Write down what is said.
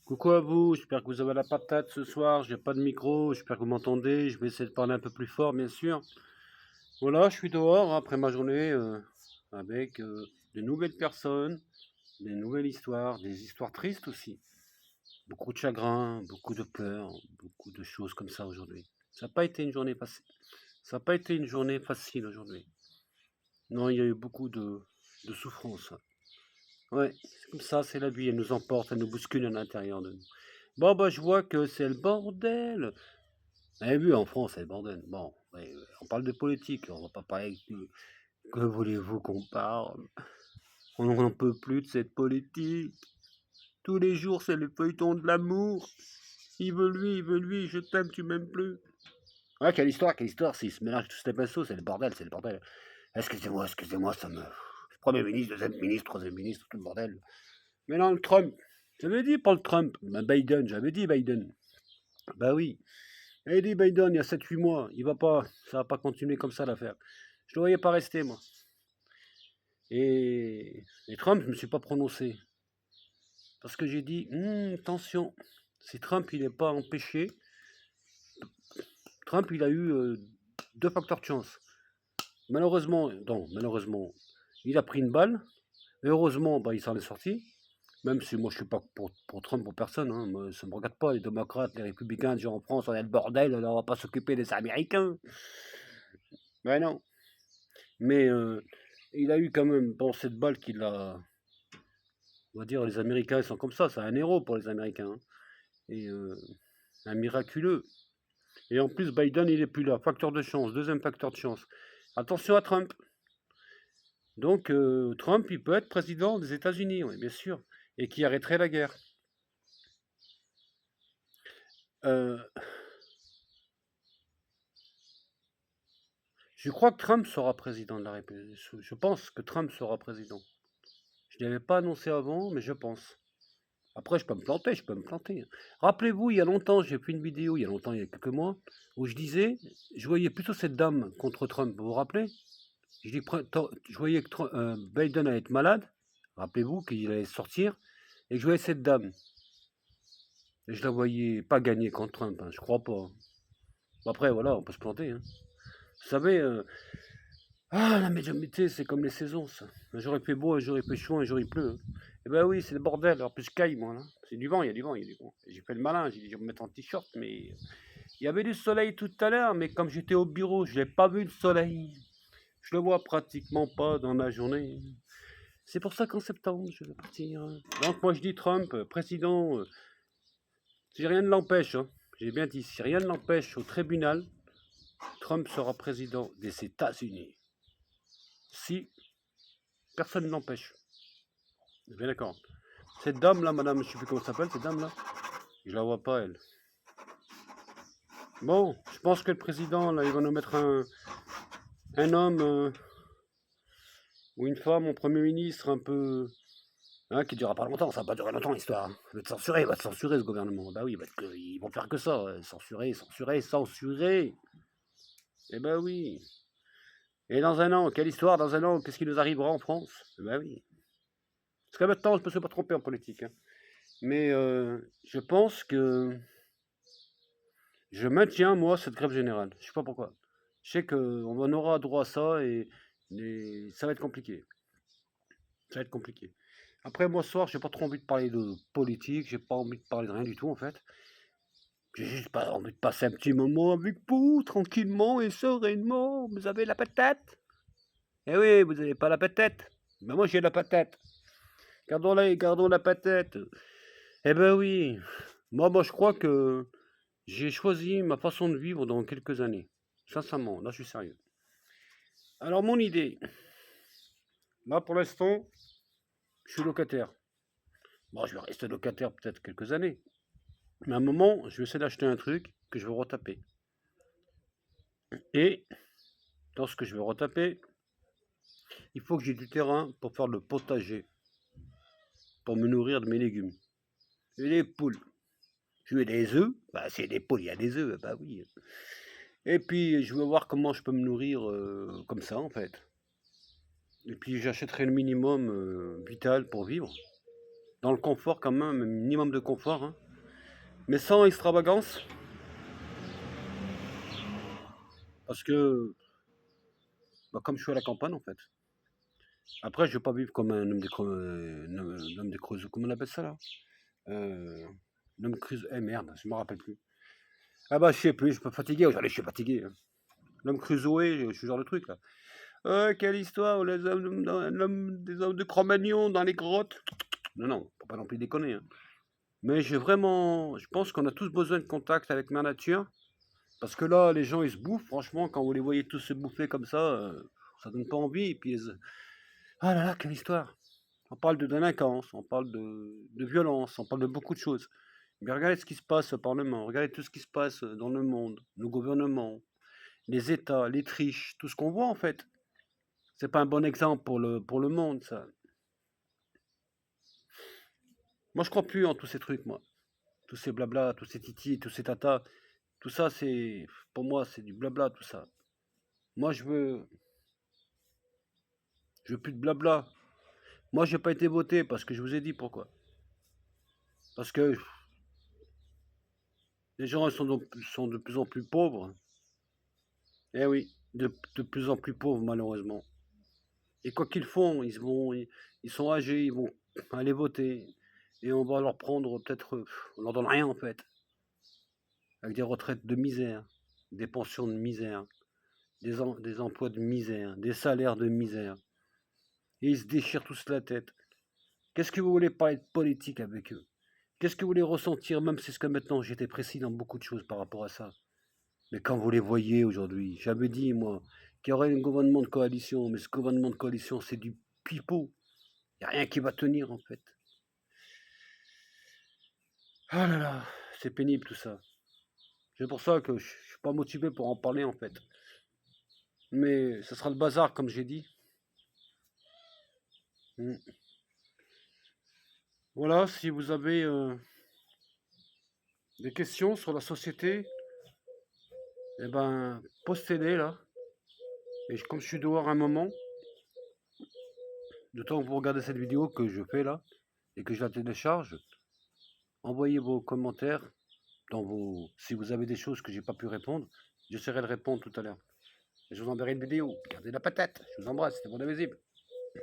Coucou à vous, j'espère que vous avez la patate ce soir. J'ai pas de micro, j'espère que vous m'entendez. Je vais essayer de parler un peu plus fort, bien sûr. Voilà, je suis dehors après ma journée avec de nouvelles personnes, des nouvelles histoires, des histoires tristes aussi. Beaucoup de chagrin, beaucoup de peur, beaucoup de choses comme ça aujourd'hui. Ça n'a pas été une journée facile. Ça n'a pas été une journée facile aujourd'hui. Non, il y a eu beaucoup de souffrance. Ouais, c'est comme ça, c'est la vie. Elle nous emporte, elle nous bouscule à l'intérieur de nous. Bon, bah, je vois que c'est le bordel. Vous avez vu, en France, c'est le bordel. Bon, ouais, on parle de politique, on va pas parler que voulez-vous qu'on parle? On n'en peut plus de cette politique. Tous les jours, c'est le feuilleton de l'amour. Il veut lui, je t'aime, tu m'aimes plus. Ouais, quelle histoire, s'ils se mélangent tous les pinceaux, c'est le bordel, c'est le bordel. Excusez-moi, ça me... Premier ministre, deuxième ministre, troisième ministre, tout le bordel. Mais non, le Trump. J'avais dit pas le Trump, Biden, j'avais dit Biden. Bah oui, j'avais dit Biden il y a 7 8 mois, il va pas, ça va pas continuer comme ça l'affaire. Je ne le voyais pas rester, moi. Et Trump, je ne me suis pas prononcé. Parce que j'ai dit, attention, si Trump il n'est pas empêché, Trump il a eu deux facteurs de chance. Malheureusement, non, malheureusement, il a pris une balle. Heureusement, bah, il s'en est sorti. Même si moi je suis pas pour Trump pour personne, hein. Moi, ça me regarde pas, les démocrates, les républicains, en France, on est le bordel, on va pas s'occuper des Américains. Ben non. Mais il a eu quand même, bon, cette balle qu'il a, on va dire, les Américains ils sont comme ça, c'est un héros pour les Américains, hein. Et un miraculeux. Et en plus, Biden, il est plus là. Facteur de chance, deuxième facteur de chance. Attention à Trump. Donc, Trump, il peut être président des États-Unis, oui, bien sûr, et qui arrêterait la guerre. Euh, je crois que Trump sera président de la République. Je pense que Trump sera président. Je ne l'avais pas annoncé avant, mais je pense. Après, je peux me planter, je peux me planter. Rappelez-vous, il y a longtemps, j'ai fait une vidéo, il y a longtemps, il y a quelques mois, où je disais, je voyais plutôt cette dame contre Trump. Vous vous rappelez? Je voyais que Biden allait être malade. Rappelez-vous qu'il allait sortir. Et que je voyais cette dame. Et je la voyais pas gagner contre Trump, hein, je crois pas. Après, voilà, on peut se planter, hein. Vous savez, la médiumnité, c'est comme les saisons, ça. Un jour il fait beau, un jour il fait chaud, un jour il pleut, hein. Eh ben oui, c'est le bordel. Alors plus je caille, moi, là. C'est du vent, il y a du vent, il y a du vent. J'ai fait le malin, j'ai dit, je vais me mettre en t-shirt, mais il y avait du soleil tout à l'heure, mais comme j'étais au bureau, je n'ai pas vu le soleil. Je le vois pratiquement pas dans la journée. C'est pour ça qu'en septembre, je vais partir. Donc moi, je dis Trump, président, si rien ne l'empêche, hein, j'ai bien dit, si rien ne l'empêche au tribunal, Trump sera président des États-Unis. Si personne ne l'empêche. Bien d'accord. Cette dame-là, madame, je ne sais plus comment elle s'appelle, cette dame-là, je la vois pas, elle. Bon, je pense que le président, là, il va nous mettre un homme ou une femme en premier ministre un peu... Hein, qui durera pas longtemps, ça va pas durer longtemps l'histoire. Il va être censuré, il va être censuré ce gouvernement. Bah oui, ils vont faire que ça, censurer, censurer, censurer. Eh ben oui. Et dans un an, quelle histoire dans un an, qu'est-ce qui nous arrivera en France? Eh ben oui. Parce que maintenant, je ne me suis pas trompé en politique, hein. Mais je pense que je maintiens, moi, cette grève générale. Je ne sais pas pourquoi. Je sais qu'on en aura droit à ça et ça va être compliqué. Ça va être compliqué. Après, moi, ce soir, j'ai pas trop envie de parler de politique, j'ai pas envie de parler de rien du tout, en fait. J'ai juste pas envie de passer un petit moment avec vous, tranquillement et sereinement. Vous avez la patate? Eh oui, vous n'avez pas la patate. Mais moi, j'ai la patate. Gardons la patate. Eh ben oui. Moi, je crois que j'ai choisi ma façon de vivre dans quelques années. Sincèrement, là, je suis sérieux. Alors, mon idée, là, pour l'instant, je suis locataire. Bon, je vais rester locataire peut-être quelques années. Mais à un moment, je vais essayer d'acheter un truc que je vais retaper. Et, lorsque je vais retaper, il faut que j'ai du terrain pour faire le potager, pour me nourrir de mes légumes. Et les poules. Je veux des œufs. Bah, c'est des poules, il y a des œufs, bah oui. Et puis, je veux voir comment je peux me nourrir comme ça, en fait. Et puis, j'achèterai le minimum vital pour vivre. dans le confort quand même, un minimum de confort, hein, mais sans extravagance, parce que, bah, comme je suis à la campagne en fait. Après, je vais pas vivre comme un homme un homme des Creusot, comment on appelle ça là? L'homme Creusot, eh merde, je me rappelle plus. Ah bah je sais plus, je suis fatigué aujourd'hui, je suis fatigué, hein. L'homme Crusoé, ce genre de truc là. Quelle histoire, des hommes de Cro-Magnon dans les grottes. Non, non, faut pas non plus déconner, hein. Mais je pense qu'on a tous besoin de contact avec ma nature. Parce que là, les gens, ils se bouffent. Franchement, quand vous les voyez tous se bouffer comme ça donne pas envie. Et puis, ah là là, quelle histoire. On parle de délinquance, on parle de violence, on parle de beaucoup de choses. Mais regardez ce qui se passe au Parlement, regardez tout ce qui se passe dans le monde, nos gouvernements, les États, les triches, tout ce qu'on voit en fait. C'est pas un bon exemple pour le monde, ça. Moi, je crois plus en tous ces trucs, moi. Tous ces blabla, tous ces titis, tous ces tatas. Tout ça, pour moi, c'est du blabla, tout ça. Moi, je veux plus de blabla. Moi, j'ai pas été voté parce que je vous ai dit pourquoi. Parce que les gens sont de plus en plus pauvres. Eh oui, de plus en plus pauvres, malheureusement. Et quoi qu'ils font, ils sont âgés, ils vont aller voter. Et on va leur prendre peut-être, on leur donne rien en fait. Avec des retraites de misère, des pensions de misère, des emplois de misère, des salaires de misère. Et ils se déchirent tous la tête. Qu'est-ce que vous voulez parler de politique avec eux? Qu'est-ce que vous voulez ressentir? Même si c'est que maintenant j'étais précis dans beaucoup de choses par rapport à ça. Mais quand vous les voyez aujourd'hui, j'avais dit, moi, qu'il y aurait un gouvernement de coalition, mais ce gouvernement de coalition, c'est du pipeau. Il n'y a rien qui va tenir, en fait. Ah là là, c'est pénible tout ça. C'est pour ça que je ne suis pas motivé pour en parler, en fait. Mais ce sera le bazar, comme j'ai dit. Mm. Voilà, si vous avez des questions sur la société, eh ben, postez-les là. Et comme je suis dehors un moment, de temps que vous regardez cette vidéo que je fais là, et que je la télécharge, envoyez vos commentaires si vous avez des choses que j'ai pas pu répondre, j'essaierai de répondre tout à l'heure. Et je vous enverrai une vidéo. Gardez la patate. Je vous embrasse, c'était Bon Invisible.